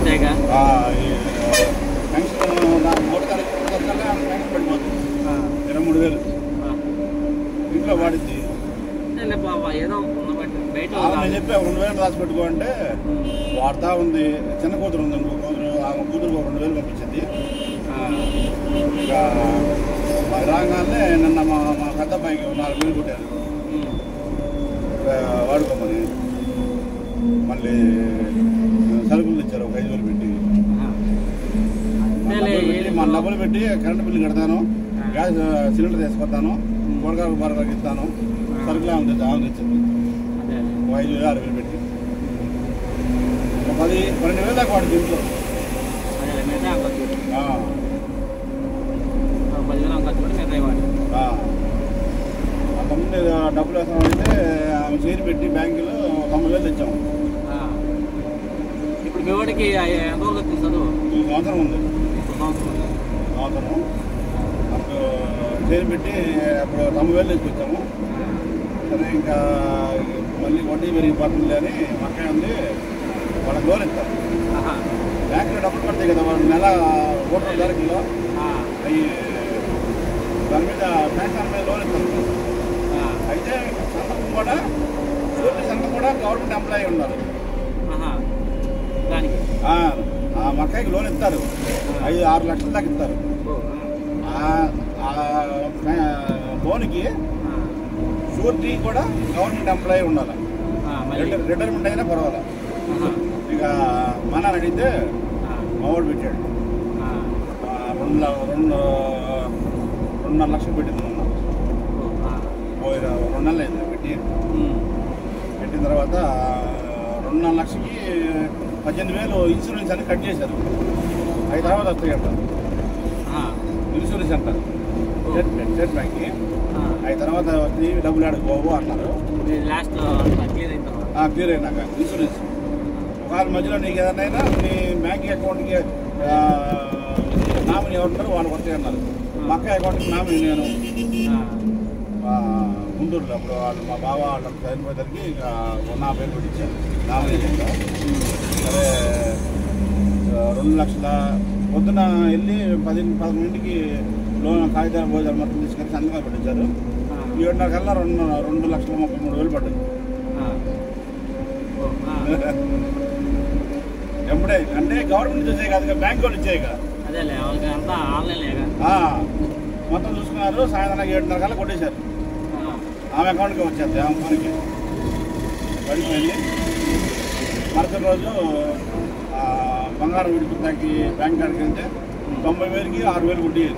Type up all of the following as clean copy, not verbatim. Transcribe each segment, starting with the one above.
అంతేగా పెన్షన్ 3 తారీఖు పెన్షన్ పడిపోతుంది 23,000 ఇంట్లో వాడిద్ది. ఏదో బయట నేను చెప్పా 2,000 రాసి పెట్టుకో అంటే వాడుతూ ఉంది. చిన్న కూతురు ఉంది, ఇంకో కూతురు, ఆమె కూతురు 2,000 పంపించింది. ఇక రాగానే నిన్న మా పెద్ద అబ్బాయికి 4,000 కొట్టారు వాడుకోమని. మళ్ళీ సరుకులు ఇచ్చారు ఒక 5,000 పెట్టి. మన డబ్బులు పెట్టి కరెంటు బిల్లు కడతాను, గ్యాస్ సిలిండర్ తీసుకొస్తాను, కూరగాయలు బరగాకి ఇస్తాను, సరుకులు ఆమె తెచ్చింది 5,000 6,000 పెట్టి 10-12 దాకా వాడు దీంట్లో. అంతకుముందు డబ్బులు వేస్తామంటే ఆమె చేరి పెట్టి బ్యాంకులో 90,000 తెచ్చాము. ఇప్పుడు మీ వాడికి ఎంతవరకు వచ్చింది చదువు? సంవత్సరం ఉంది. సంవత్సరం అప్పుడు చేరి పెట్టి అప్పుడు 90,000 తెచ్చుకొచ్చాము. సరే ఇంకా మళ్ళీ వడ్డీ పెరిగిపోతుంది అని మక్కాయ ఉంది, వాళ్ళకి లోన్ ఇస్తారు. బ్యాంకులో డబ్బులు పడతాయి కదా, వాళ్ళు నెల 1,00,000 తారీఖులో అవి దాని మీద పెన్షన్ మీద లోన్ ఇస్తారు. అయితే సంతకం కూడా సంతకం కూడా గవర్నమెంట్ ఎంప్లాయీ ఉండాలి. ఆ మక్కాయికి లోన్ ఇస్తారు, 5-6 లక్షల దాకా ఇస్తారు. లోన్కి షూరిటీ కూడా గవర్నమెంట్ ఎంప్లాయీ ఉండాలి, రిటైర్మెంట్ అయినా పర్వాలేదు. ఇక మన అడిగితే మావాడు పెట్టాడు 2.5 లక్షలు పెట్టింది మొన్న. 2 నెలలు అయింది పెట్టిన తర్వాత 2.5 లక్షకి 18,000 ఇన్సూరెన్స్ అని కట్ చేశారు. అవి తర్వాత వస్తాయంట ఇన్సూరెన్స్ అంటారు స్టేట్ బ్యాంక్కి. అవి తర్వాత వచ్చి డబ్బులు ఆడుకోవు అన్నారు. క్లియర్ అయినాక ఇన్సూరెన్స్ ఒకవేళ మధ్యలో నీకు ఏదైనా నీ బ్యాంక్ అకౌంట్కి నామినీ ఎవరున్నారు వాళ్ళు వస్తాయి అన్నారు. మా అక్క అకౌంట్కి నామినీ నేను గుంటూరులో అప్పుడు వాళ్ళు మా బావ వాళ్ళకి చనిపోయేసరికి ఇక నా పేరు పెట్టి ఇచ్చాను నామినీ చేశాను. సరే 2 లక్షల పొద్దున వెళ్ళి 10-11కి లోన్ కాగితాలు భోజనాలు మొత్తం తీసుకెళ్ళి సంతకాలు పెట్టించారు. 7:30 కల్లా 2,33,000 పడ్డాయి. ఎప్పుడే అంటే గవర్నమెంట్ చూసే కాదు, బ్యాంక్ వాళ్ళు ఇచ్చాయి కదా, మొత్తం చూసుకున్నారు. సాయంత్రం 7:30 కల్లా కొట్టేశారు. ఆమె అకౌంట్కి వచ్చేది, ఆమె ఫోన్కి పడిపోయింది. మరుసటి రోజు బంగారం విడిపించడానికి బ్యాంక్ కాడికి వెళ్తే 90,000కి 6,000 కొట్టేది.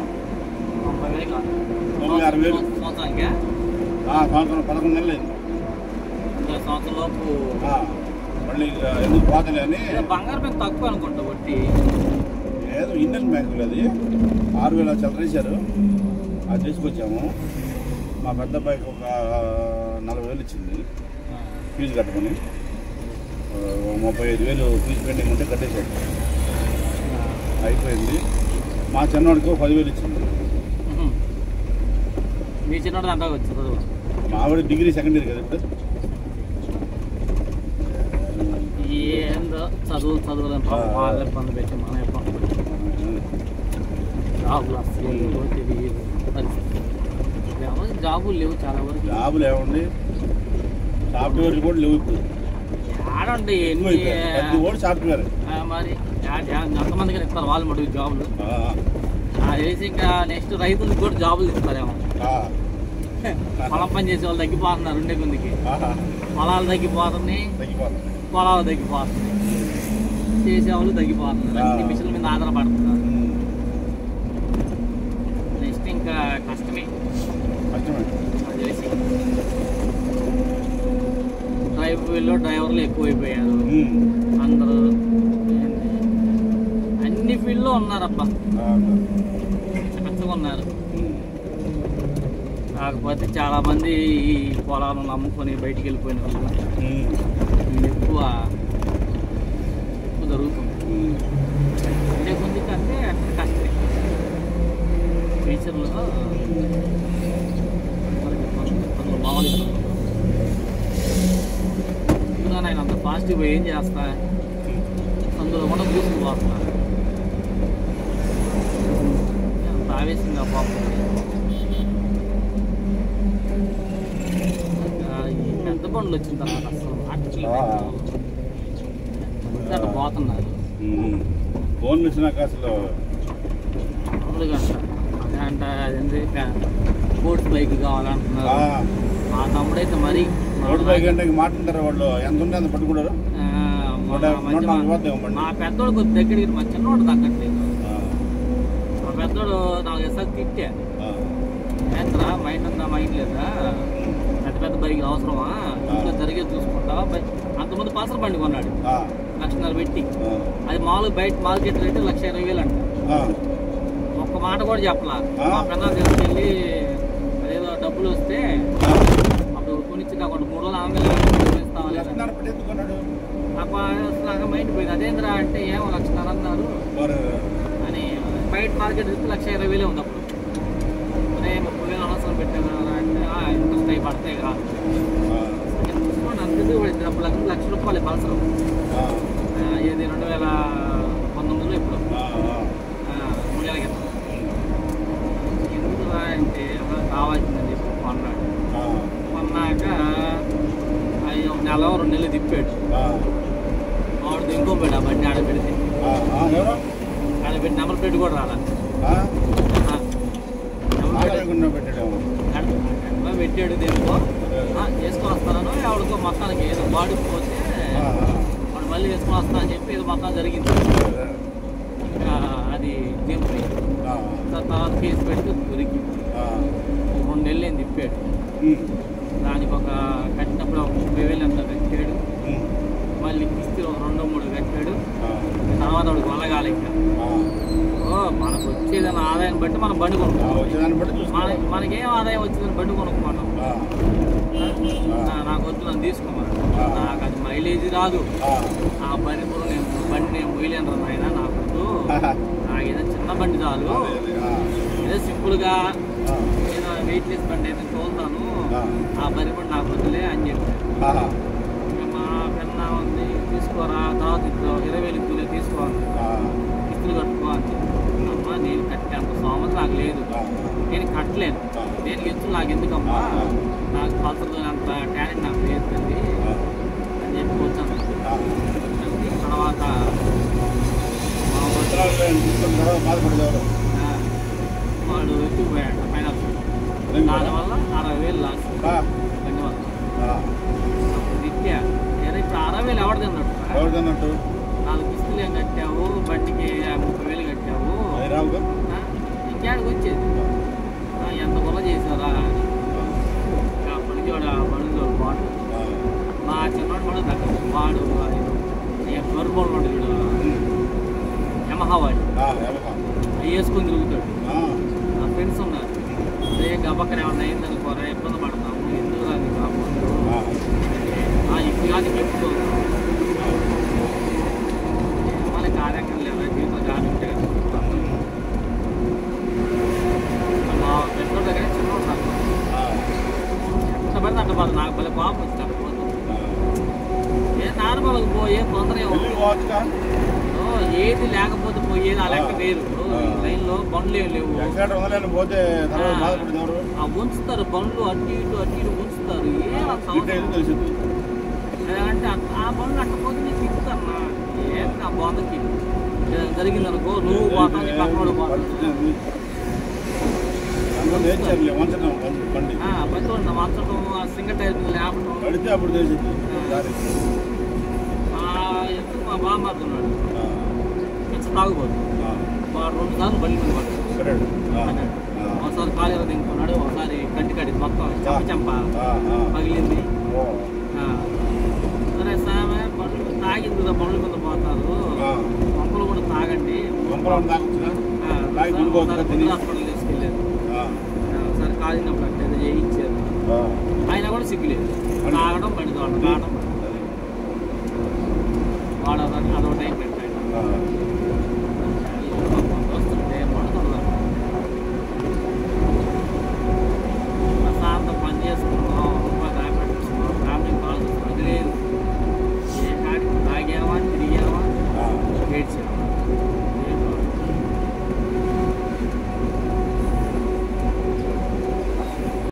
96,000 సంవత్సరం 11 నెలలు అయింది. మళ్ళీ ఎందుకు పోతలే అని బంగారు బ్యాంక్ తక్కువ అనుకుంటా వడ్డీ. లేదు ఇండియన్ బ్యాంకులు అది 6,000 చల్లరేశారు. అది తీసుకొచ్చాము. మా పెద్ద అబ్బాయికి ఒక 40,000 ఇచ్చింది ఫీజు కట్టుకొని. 35,000 ఫీజు పెండింగ్ ఉంటే కట్టేశాడు, అయిపోయింది. మా చిన్నవాడికి 10,000 ఇచ్చింది. మీ చిన్నవాడు అంతా వచ్చింది. మావాడి డిగ్రీ సెకండ్ ఇయర్ కదా ఇప్పుడు. ఏందో చదువులేం వాళ్ళ ఇబ్బంది పెట్టి మన ఇబ్బంది పెట్టి జాబులు లేవు చాలా వరకు. జాబులు ఏమండి, సాఫ్ట్వేర్ కూడా లేవు ఇప్పుడు. ఆడండి సాఫ్ట్వేర్ మరి ఎంతమందికి ఇస్తారు వాళ్ళు మటుకు జాబులు. అది వేసి ఇంకా నెక్స్ట్ రైతులకు కూడా జాబులు ఇస్తారేమో. పొలం పని చేసే వాళ్ళు తగ్గిపోతున్నారు, ఉండే కొందికి పొలాలు తగ్గిపోతున్నాయి, పొలాలు తగ్గిపోతున్నాయి, చేసేవాళ్ళు తగ్గిపోతున్నారు, అన్ని మిషన్ల మీద ఆధారపడుతున్నారు. నెక్స్ట్ ఇంకా కష్టమే. డ్రైవర్లు ఎక్కువైపోయారు అందరూ. అన్ని ఫీల్డ్లో ఉన్నారబ్బా, చక్కగా ఉన్నారు. కాకపోతే చాలా మంది ఈ పొలాలను నమ్ముకొని బయటికి వెళ్ళిపోయిన వాళ్ళు ఎక్కువ జరుగుతుంది. అంటే కొంచెం అంటే అట్లా కష్టమే. ఫ్యూచర్లో మామూలు ఆయన అంత పాజిటివ్ ఏం చేస్తా అందులో కూడా తీసుకుపోతున్నారు. ఎంత ఆవేశంగా పోతుంది. ఈ పెద్ద బండ్లు వచ్చిన తర్వాత అసలు అట్లా పోతున్నారు. ఫోన్లు వచ్చినాక అసలు మామూలుగా అంటే అదేంటి స్పోర్ట్స్ బైక్ కావాలంటున్నారు. మా తమ్ముడైతే మరి రోడ్ బైక్ అంటే మాట్లాడతారు వాళ్ళు, ఎంత ఉంటే అంత పట్టుకుంటారు. మా పెద్దోడు కొద్ది దగ్గరికి మా చిన్నోడు తగ్గట్లేదు. మా పెద్దోడు నాకు ఎసరి తిట్టే, ఏంట్రా మైండ్ ఉందా మైండ్ లేదా, పెద్ద పెద్ద బైక్ అవసరమా, ఇంట్లో జరిగేది చూసుకుంటావా. అంతమంది పల్సర్ బండి కొన్నాడు 1,50,000 పెట్టి. అది మామూలుగా బయట మార్కెట్ రేటు 1,20,000 అంట. ఒక్క మాట కూడా చెప్పలా. మా పిల్లలు తీసుకెళ్ళి అదేదో డబ్బులు వస్తే అప్పుడు కొనిచ్చి నాకు 3 రోజులు ఆమె నాకు మైండ్ పోయింది. అదేంద్రా అంటే ఏమో 1,00,000 అన్నారు అని. బయట మార్కెట్ రేటు 1,20,000 ఉంది అప్పుడు. అదే 30,000 అవసరం పెట్టారు అంటే ఇంట్రెస్ట్ అయి పడతాయి కాదు. అంతకు పడింది. అప్పుడు ₹1,00,000 పల్సర్. ఏది 2019లో ఇప్పుడు 3 ఏళ్ళ క్రితం. ఎందుకురా అంటే కావాల్సిందని చెప్పి కొన్నాడు. కొన్నాక అయ్యో 1 నెల 2 నెలలు తిప్పాడు. వాడు దింకోపోయాడు ఆ బండి ఆడ పెడితే. ఆడ పెట్టి నెంబర్ ప్లేట్ కూడా రాలా. పెట్టాడు దేనికో వేసుకొని వస్తానో ఎవరికో మొత్తానికి ఏదో బాడీకి పోతే వాడు మళ్ళీ వేసుకొని వస్తా అని చెప్పి ఏదో మొత్తం జరిగింది. ఇంకా అది దింపి తర్వాత కేసు పెట్టి దొరికి 2 నెలలు ఏం తిప్పాడు. దానికి ఒక కట్టినప్పుడు ఒక 30,000 ఎంత కట్టాడు. మళ్ళీ కిస్తీలు 2-3 కట్టాడు. తర్వాత వాడికి వల్లగాలి. ఇంకా మనకు వచ్చేదాన్ని ఆదాయం బట్టి మనం బండి కొనుక్కోవాలి. మనకేం ఆదాయం వచ్చిందని బండి కొనుక్కోవడం నాకు వద్దు, నన్ను తీసుకోమన్నాడు. నాకు అది మైలేజ్ రాదు. ఆ బండి బండి నేను పోయలేను ఆయన, నాకు వద్దు. నాకు ఏదో చిన్న బండి చాలు, ఏదో సింపుల్గా ఏదో వెయిట్ లెస్ బండి అయితే తోలుతాను, ఆ బండి కూడా నాకు వద్దులే అని చెప్పాను. మా పెన్న ఉంది తీసుకోరా, తర్వాత 20,000 తీసుకోవాలి, ఇస్తులు కట్టుకోవాలి. అమ్మా నేను కట్టేంత సోమత నాకు లేదు, నేను కట్టలేను, దేనికి ఇస్తు నాకు ఎందుకమ్మా, నాకు పల్సర్లో అంత టాలెంట్ నాకు లేదు తల్లి అని చెప్పి వచ్చాను. తర్వాత వాడు ఎత్తుకుపోయాడు ఫైనాన్స్. దానివల్ల 60,000 లాస్ బండి వల్ల. నిత్యా ఏదో ఇప్పుడు 60,000 ఎవరు తిన్నట్టు. 4 కిస్తులు ఏం కట్టావు, బండికి 30,000 కట్టావు, ఇంకేడికి వచ్చేది. ఎంత గొల్ల చేసారా అని అప్పటికి వాడు ఆ బండిలో వాడు మా చిన్నవాడు కూడా తగ్గదు. వాడు గొర్రెబోళ్ళు ఉంటాడు యమహా వాడు, అవి వేసుకొని తిరుగుతాడు. నా ఫ్రెండ్స్ ఉన్నారు, అదే గబక్కన ఏమన్నా అయిందనుకోరా ఇబ్బంది పడతాము, ఎందుకు రాదు కాకుండా ఇప్పుడు కానీ పెట్టుకోదు. మళ్ళీ కార్యక్రమం లేదా జీవితం కానీ ఉంటే మా పెద్దోళ్ళ దగ్గర చిన్నోడు నాకు ఎంత పడితే అంట బాధ. నాకు భలే కోపం వచ్చి తప్పపోతుంది. ఏ నార్మల్గా పోయే తొందరగా ఏది లేకపోతే పోయేది ఆ లెక్క వేరు. లైన్లో బండ్లు ఏం లేవు, ఉంచుతారు బండ్లు అటు ఇటు ఉంచుతారు. అంటే ఆ బండ్లు అట్టపోతే నీకు తిప్పుతారు. ఏం నా బాధకి జరిగిందనుకో నువ్వు పోతావు, పక్కనోడు పోతాడు. పట్టుకోండి మార్చడం, సింగల్ టైర్ మీద లేపడం. మా బాగా మారుతున్నాడు, కొంచెం తాగుపోతుంది. 2 సార్లు బండి మీద పడ్డాడు. ఒకసారి కాలేజీలో దింపుకున్నాడు, ఒకసారి కంటి కడింది, మొత్తం చెంప పగిలింది. సరే సామె బండ్లు తాగింది కదా, బండ్ల మీద పోతారు, పంపలు కూడా తాగండి. హాస్పిటల్ తీసుకెళ్ళారు. ఒకసారి కాలినప్పుడు అంటే ఏదో చేయించారు. అయినా కూడా సిగ్గులేదు, తాగడం బండి తోడడం తాగడం వాడదని అదొక టైం పెట్టాడు. వస్తుంటే పడుతుందా ప్రశాంతం పని చేసుకున్నాం, రూపాయి దాపెట్టుకున్నాం, ఫ్యామిలీ కాల్ అది లేదు. ఏ కాడికి తాగామా తిరిగామా ఏడ్చాం.